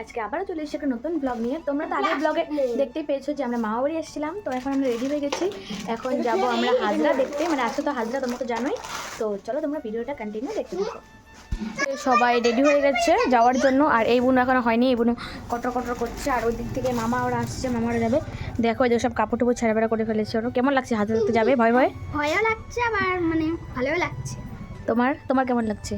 আজকে আবারও চলে এসেছি একটা নতুন ব্লগ নিয়ে। তোমরা তো আগের ব্লগে দেখতেই পেয়েছো যে আমরা মামা বাড়ি এসেছিলাম। তো এখন আমরা রেডি হয়ে গেছি, এখন যাব আমরা হাজরা দেখতে, মানে আজকে তো হাজরা তোমরা তো জানোই। তো চলো তোমরা ভিডিওটা কন্টিনিউ দেখতে থাকো। সবাই রেডি হয়ে গেছে যাওয়ার জন্য, আর এই বোন এখনো হয়নি, এই বোন কটর কটর করছে। আর ওই দিক থেকে মামা ওরা আসছে, মামারা যাবে। দেখো এই যে সব কাপড় টুপড় ছেঁড়াবেড়া করে ফেলেছে। ওরা কেমন লাগছে হাজরা দেখতে যাবে? ভয় ভয় ভয়ও লাগছে আবার মানে ভালোও লাগছে। তোমার তোমার কেমন লাগছে?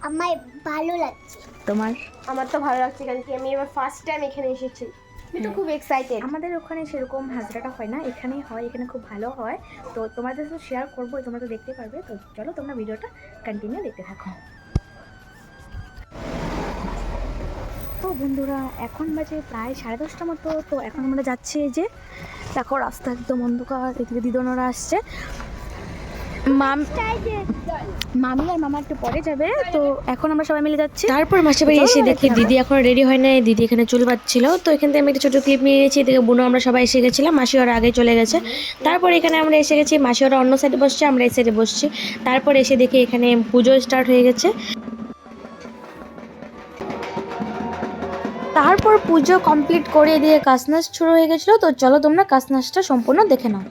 আমার ভালো লাগছে। তোমার? আমার তো ভালো লাগছে, কারণ কি আমি এবার ফার্স্ট টাইম এখানে এসেছি। আমি তো খুব এক্সাইটেড। আমাদের ওখানে সেরকম হাজরাটা হয় না, এখানেই হয়, এখানে খুব ভালো হয়। তো তোমাদের সাথে শেয়ার করবো, তোমরা তো দেখতে পারবে। তো চলো তোমরা ভিডিওটা কন্টিনিউ দেখতে থাকো। তো বন্ধুরা এখন বাজে প্রায় 10:30 মতো। তো এখন আমরা যাচ্ছি, এই যে দেখো রাস্তা একদম অন্ধকার, এদিকে দিদনরা আসছে। মামি আর মামা একটু পরে যাবে। তো এখন আমরা সবাই মিলে যাচ্ছি। তারপর মাসি বাড়ি এসে দেখি দিদি এখন রেডি হয় নাই, দিদি এখানে চুল বাঁধছিল। তো এখান থেকে আমি একটা ছোটো ক্লিপ নিয়ে নিয়েছি। এদিকে বোনও আমরা সবাই এসে গেছিলাম, মাসি ওরা আগে চলে গেছে। তারপর এখানে আমরা এসে গেছি, মাসি ওরা অন্য সাইডে বসছে, আমরা এই সাইডে বসছি। তারপর এসে দেখি এখানে পুজো স্টার্ট হয়ে গেছে। তারপর পুজো কমপ্লিট করে দিয়ে কাসনাচ শুরু হয়ে গেছিলো। তো চলো তোমরা কাসনাচটা সম্পূর্ণ দেখে নাও।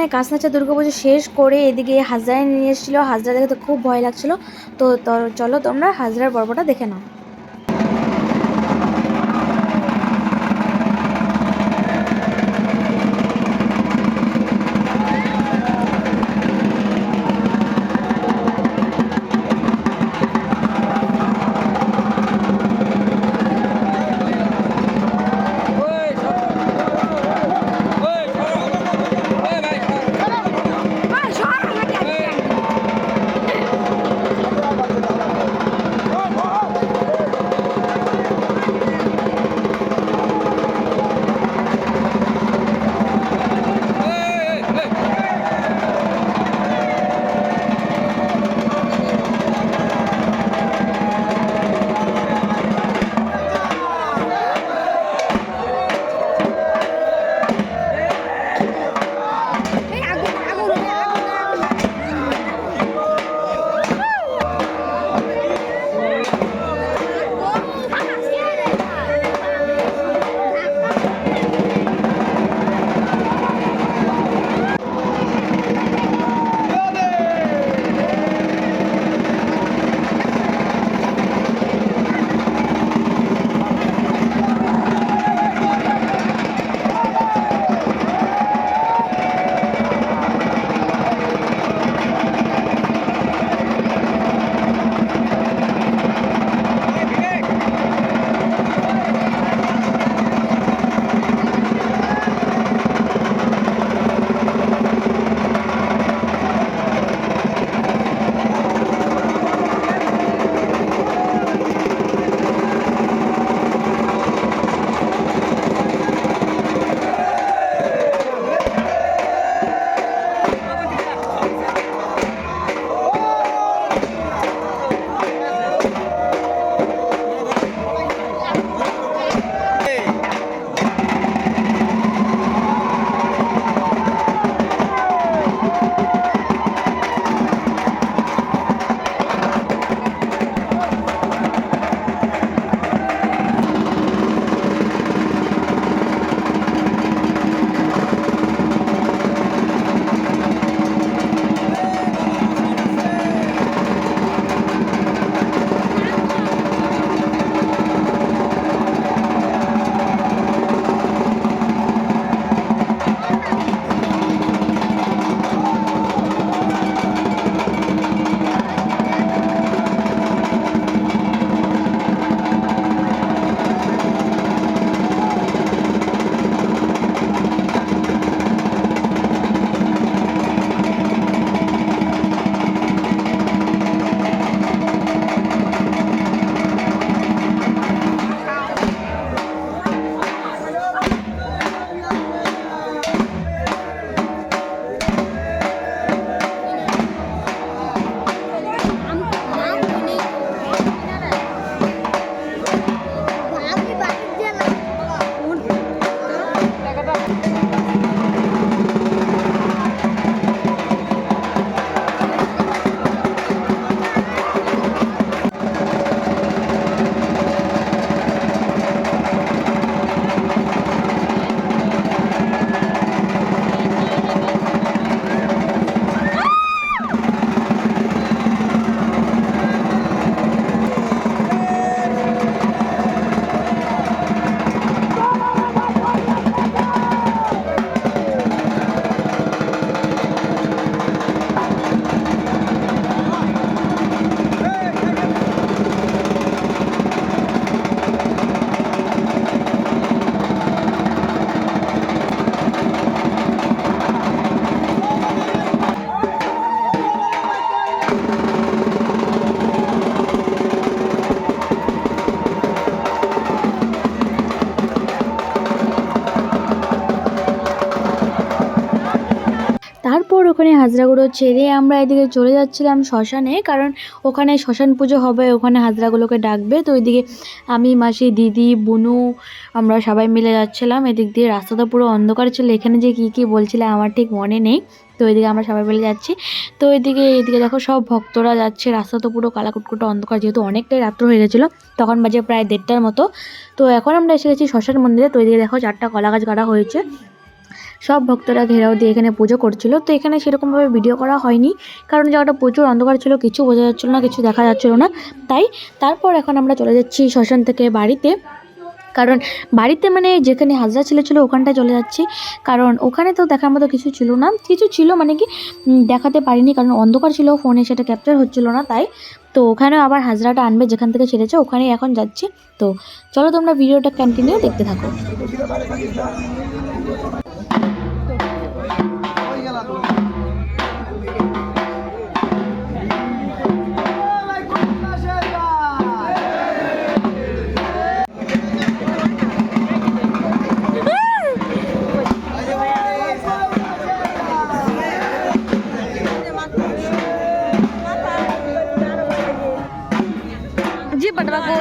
ওখানে কাঁচনাচা দুর্গাপুজো শেষ করে এদিকে হাজরায় নিয়ে এসেছিলো। হাজরা দেখে তো খুব ভয় লাগছিলো। তো চলো তোমরা হাজরার পর্বটা দেখে নাও। তারপর ওখানে হাজরাগুলো ছেড়ে আমরা এদিকে চলে যাচ্ছিলাম শ্মশানে, কারণ ওখানে শ্মশান পুজো হবে, ওখানে হাজরাগুলোকে ডাকবে। তো ওইদিকে আমি, মাসি, দিদি, বুনু আমরা সবাই মিলে যাচ্ছিলাম। এদিক দিয়ে রাস্তাটা পুরো অন্ধকার ছিল, এখানে যে কী কী বলছিলাম আমার ঠিক মনে নেই। তো ওইদিকে আমরা সবাই মিলে যাচ্ছি। তো এদিকে দেখো সব ভক্তরা যাচ্ছে, রাস্তা তো পুরো কালা কুটকুটো অন্ধকার, যেহেতু অনেকটাই রাত্র হয়ে গেছিলো, তখন বাজে প্রায় 1:30টার মতো। তো এখন আমরা এসে গেছি শ্মশান মন্দিরে। তো ওইদিকে দেখো 4টা কলা গাছ গাড়া হয়েছে, সব ভক্তরা ঘেরাও দিয়ে এখানে পুজো করছিল। তো এখানে সেরকমভাবে ভিডিও করা হয়নি, কারণ জায়গাটা প্রচুর অন্ধকার ছিল, কিছু বোঝা যাচ্ছিল না, কিছু দেখা যাচ্ছিল না। তারপর এখন আমরা চলে যাচ্ছি শ্মশান থেকে বাড়িতে, কারণ বাড়িতে মানে যেখানে হাজরা ছিল ওখানটায় চলে যাচ্ছি, কারণ ওখানে তো দেখার মতো কিছু ছিল না, কিছু ছিল মানে কি দেখাতে পারিনি, কারণ অন্ধকার ছিল, ফোনে সেটা ক্যাপচার হচ্ছিল না। তো ওখানেও আবার হাজরাটা আনবে যেখান থেকে ছেড়েছে, ওখানেই এখন যাচ্ছি। তো চলো তোমরা ভিডিওটা কন্টিনিউ দেখতে থাকো। जी बटवा कोई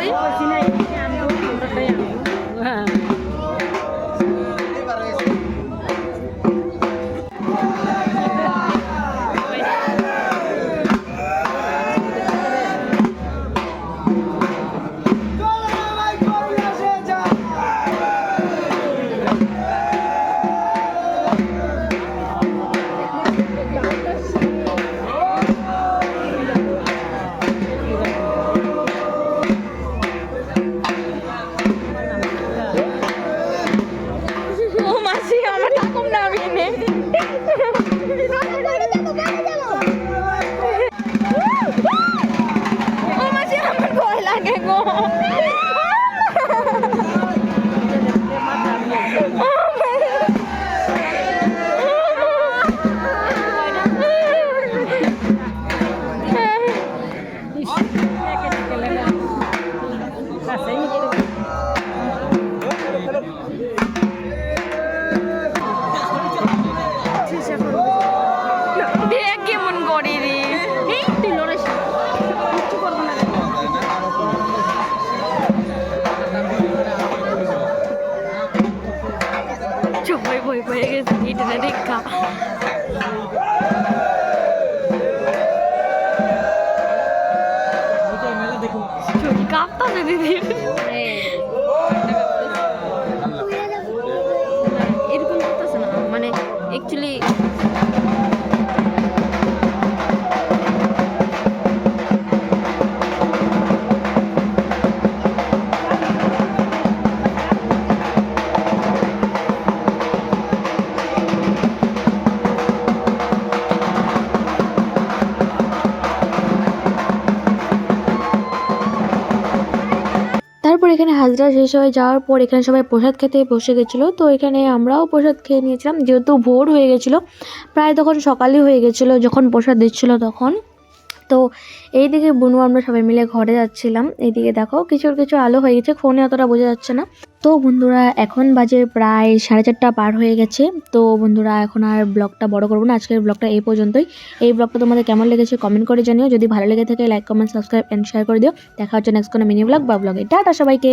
দেখা ছবি কাঁপতাছে দিদি, এরকম করতেছে না মানে অ্যাকচুয়ালি তারপর এখানে হাজরা শেষ হয়ে যাওয়ার পর এখানে সবাই প্রসাদ খেতে বসে গেছিলো। তো এখানে আমরাও প্রসাদ খেয়ে নিয়েছিলাম, যেহেতু ভোর হয়ে গেছিলো, প্রায় তখন সকালই হয়ে গেছিলো যখন প্রসাদ দিচ্ছিলো তখন। তো এইদিকে বুনু আমরা সবাই মিলে ঘরে যাচ্ছিলাম, এইদিকে দেখো কিছু আলো হয়ে গেছে, ফোনে অতটা বোঝা যাচ্ছে না। তো বন্ধুরা এখন বাজে প্রায় 4:30 পার হয়ে গেছে। তো বন্ধুরা এখন আর ব্লগটা বড় করবো না, আজকের ব্লগটা এই পর্যন্তই। এই ব্লগটা তোমাদের কেমন লেগেছে কমেন্ট করে জানিও, যদি ভালো লেগে থাকে like comment subscribe and share করে দিও। দেখা হচ্ছে নেক্সট কোনো মিনি ব্লগ বা ব্লগে। টাটা সবাইকে।